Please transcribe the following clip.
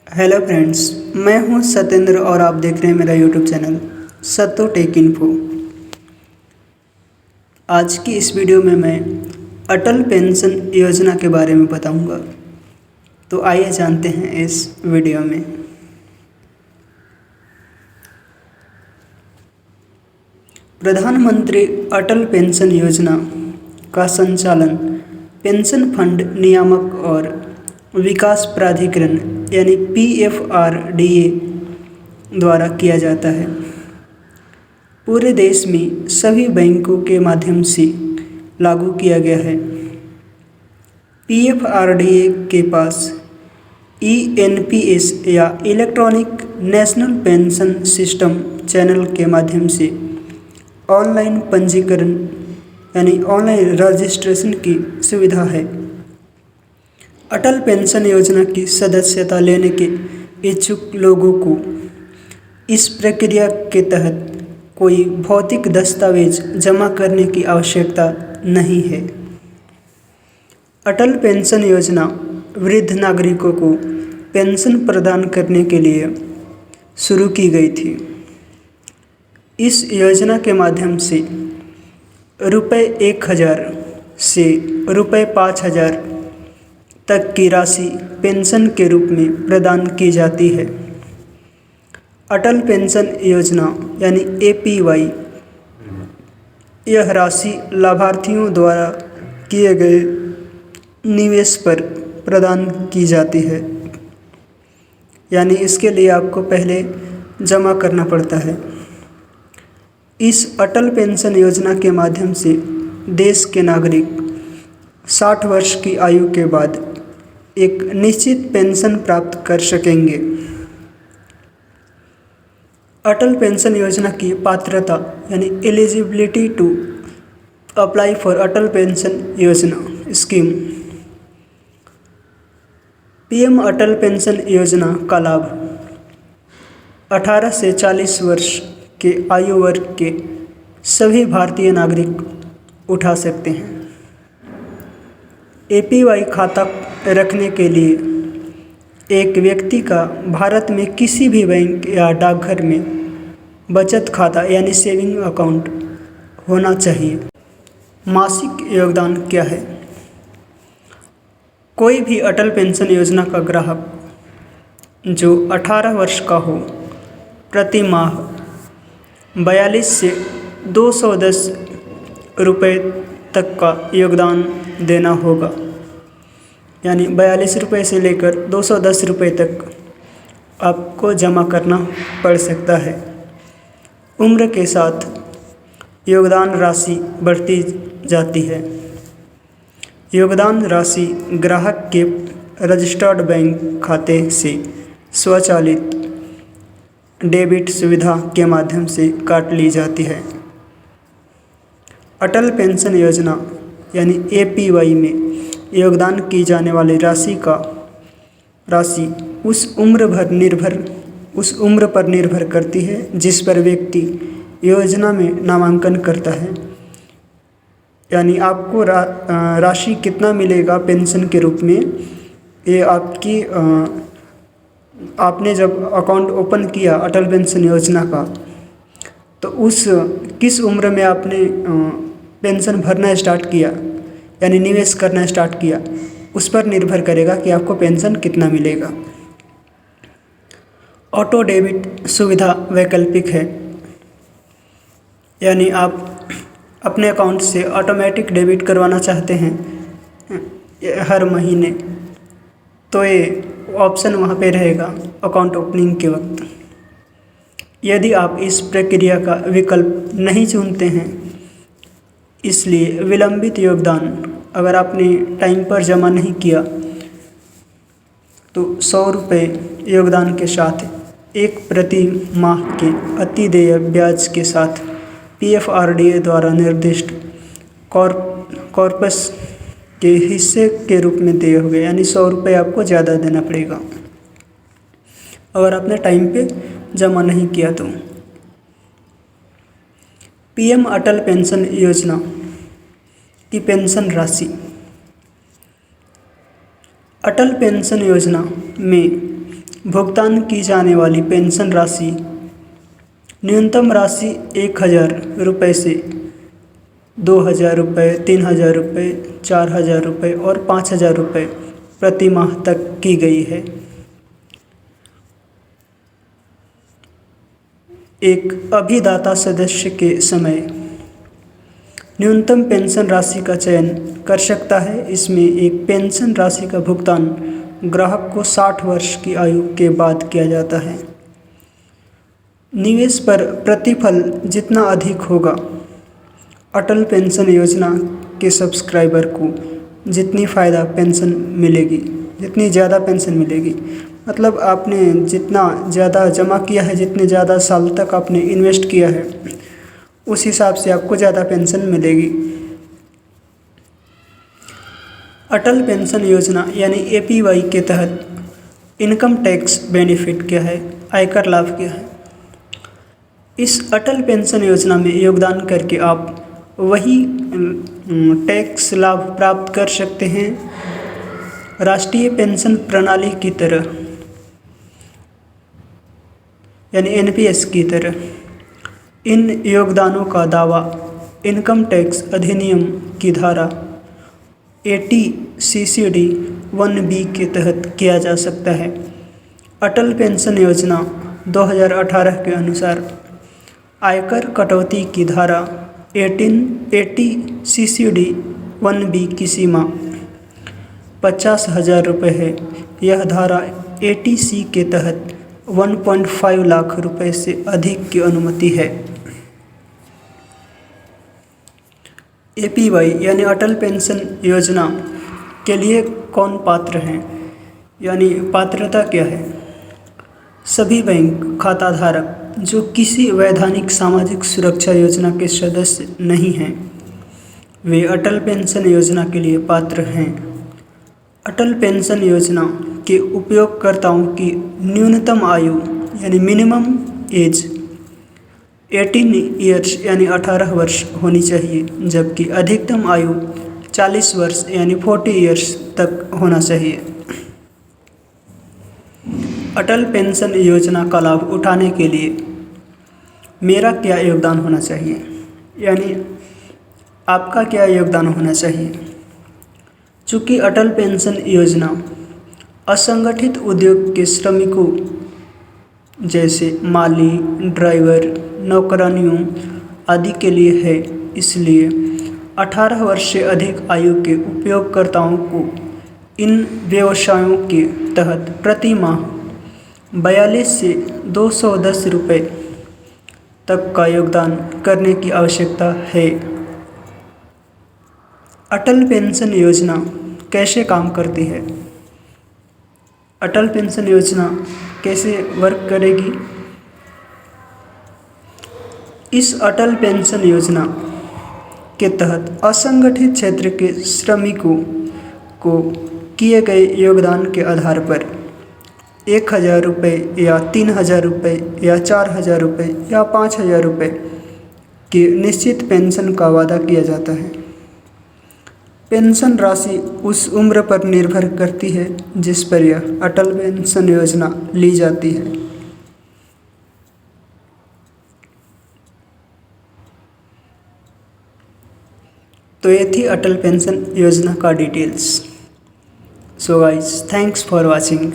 Hello friends, मैं हूं सत्येंद्र और आप देख रहे हैं मेरा यूट्यूब चैनल सत्तो टेक इन्फो। आज की इस वीडियो में मैं अटल पेंशन योजना के बारे में बताऊंगा। तो आइए जानते हैं इस वीडियो में। प्रधानमंत्री अटल पेंशन योजना का संचालन पेंशन फंड नियामक और विकास प्राधिकरण यानी PFRDA द्वारा किया जाता है। पूरे देश में सभी बैंकों के माध्यम से लागू किया गया है। PFRDA के पास ENPS या electronic national pension system channel के माध्यम से ऑनलाइन पंजीकरण यानी ऑनलाइन रजिस्ट्रेशन की सुविधा है। अटल पेंशन योजना की सदस्यता लेने के इच्छुक लोगों को इस प्रक्रिया के तहत कोई भौतिक दस्तावेज जमा करने की आवश्यकता नहीं है। अटल पेंशन योजना वृद्ध नागरिकों को पेंशन प्रदान करने के लिए शुरू की गई थी। इस योजना के माध्यम से रुपये 1000 से रुपये 5000 तक की राशि पेंशन के रूप में प्रदान की जाती है। अटल पेंशन योजना यानी APY यह राशि लाभार्थियों द्वारा किए गए निवेश पर प्रदान की जाती है, यानी इसके लिए आपको पहले जमा करना पड़ता है। इस अटल पेंशन योजना के माध्यम से देश के नागरिक 60 वर्ष की आयु के बाद एक निश्चित पेंशन प्राप्त कर सकेंगे। अटल पेंशन योजना की पात्रता यानी eligibility to apply for Atal pension Yojana scheme. PM Atal pension Yojana का लाभ 18 से 40 वर्ष के आयु वर्ग के सभी भारतीय नागरिक उठा सकते हैं। APY खाता रखने के लिए एक व्यक्ति का भारत में किसी भी बैंक या डाकघर में बचत खाता यानी सेविंग अकाउंट होना चाहिए। मासिक योगदान क्या है? कोई भी अटल पेंशन योजना का ग्राहक जो 18 वर्ष का हो प्रति माह 42 से 210 रुपये तक का योगदान देना होगा, यानी 42 रुपये से लेकर 210 रुपये तक आपको जमा करना पड़ सकता है। उम्र के साथ योगदान राशि बढ़ती जाती है। योगदान राशि ग्राहक के रजिस्टर्ड बैंक खाते से स्वचालित डेबिट सुविधा के माध्यम से काट ली जाती है। अटल पेंशन योजना यानी APY में योगदान की जाने वाली राशि उस उम्र पर निर्भर करती है जिस पर व्यक्ति योजना में नामांकन करता है। यानी आपको राशि कितना मिलेगा पेंशन के रूप में, ये आपने जब अकाउंट ओपन किया अटल पेंशन योजना का, तो किस उम्र में आपने पेंशन भरना स्टार्ट किया यानी निवेश करना स्टार्ट किया, उस पर निर्भर करेगा कि आपको पेंशन कितना मिलेगा। ऑटो डेबिट सुविधा वैकल्पिक है, यानी आप अपने अकाउंट से ऑटोमेटिक डेबिट करवाना चाहते हैं हर महीने, तो ये ऑप्शन वहाँ पे रहेगा अकाउंट ओपनिंग के वक्त। यदि आप इस प्रक्रिया का विकल्प नहीं चुनते हैं, इसलिए विलंबित योगदान अगर आपने टाइम पर जमा नहीं किया तो 100 रुपये योगदान के साथ एक प्रति माह के अतिदेय ब्याज के साथ PFRDA द्वारा निर्दिष्ट कॉर्पस के हिस्से के रूप में देय हो गए, यानी 100 रुपये आपको ज़्यादा देना पड़ेगा अगर आपने टाइम पे जमा नहीं किया तो। PM अटल पेंशन योजना की पेंशन राशि। अटल पेंशन योजना में भुगतान की जाने वाली पेंशन राशि न्यूनतम राशि 1,000 रुपये से 2,000 रुपये, 3,000 रुपये, 4,000 रुपये और 5,000 रुपये प्रति माह तक की गई है। एक अभिदाता सदस्य के समय न्यूनतम पेंशन राशि का चयन कर सकता है। इसमें एक पेंशन राशि का भुगतान ग्राहक को 60 वर्ष की आयु के बाद किया जाता है। निवेश पर प्रतिफल जितना अधिक होगा, अटल पेंशन योजना के सब्सक्राइबर को जितनी फ़ायदा पेंशन मिलेगी, जितनी ज़्यादा पेंशन मिलेगी, मतलब आपने जितना ज़्यादा जमा किया है, जितने ज़्यादा साल तक आपने इन्वेस्ट किया है, उस हिसाब से आपको ज़्यादा पेंशन मिलेगी। अटल पेंशन योजना यानी APY के तहत इनकम टैक्स बेनिफिट क्या है, आयकर लाभ क्या है। इस अटल पेंशन योजना में योगदान करके आप वही टैक्स लाभ प्राप्त कर सकते हैं राष्ट्रीय पेंशन प्रणाली की तरह, यानी NPS की तरह। इन योगदानों का दावा इनकम टैक्स अधिनियम की धारा 80 CCD 1B के तहत किया जा सकता है। अटल पेंशन योजना 2018 के अनुसार आयकर कटौती की धारा 80 CCD 1B की सीमा 50,000 रुपये है। यह धारा 80C के तहत 1.5 लाख रुपए से अधिक की अनुमति है। APY यानी अटल पेंशन योजना के लिए कौन पात्र हैं, यानी पात्रता क्या है। सभी बैंक खाताधारक जो किसी वैधानिक सामाजिक सुरक्षा योजना के सदस्य नहीं हैं, वे अटल पेंशन योजना के लिए पात्र हैं। अटल पेंशन योजना के उपयोगकर्ताओं की न्यूनतम आयु यानी मिनिमम एज 18 ईयर्स यानी 18 वर्ष होनी चाहिए, जबकि अधिकतम आयु 40 वर्ष यानी 40 ईयर्स तक होना चाहिए। अटल पेंशन योजना का लाभ उठाने के लिए मेरा क्या योगदान होना चाहिए, यानी आपका क्या योगदान होना चाहिए। चूँकि अटल पेंशन योजना असंगठित उद्योग के श्रमिकों जैसे माली, ड्राइवर, नौकरानियों आदि के लिए है, इसलिए 18 वर्ष से अधिक आयु के उपयोगकर्ताओं को इन व्यवसायों के तहत प्रति माह 42 से 210 रुपये तक का योगदान करने की आवश्यकता है। अटल पेंशन योजना कैसे काम करती है, अटल पेंशन योजना कैसे वर्क करेगी। इस अटल पेंशन योजना के तहत असंगठित क्षेत्र के श्रमिकों को किए गए योगदान के आधार पर 1,000 रुपये या 3,000 रुपये या 4,000 रुपये या 5,000 रुपये की निश्चित पेंशन का वादा किया जाता है। पेंशन राशि उस उम्र पर निर्भर करती है जिस पर यह अटल पेंशन योजना ली जाती है। तो ये थी अटल पेंशन योजना का details. So guys, thanks for watching.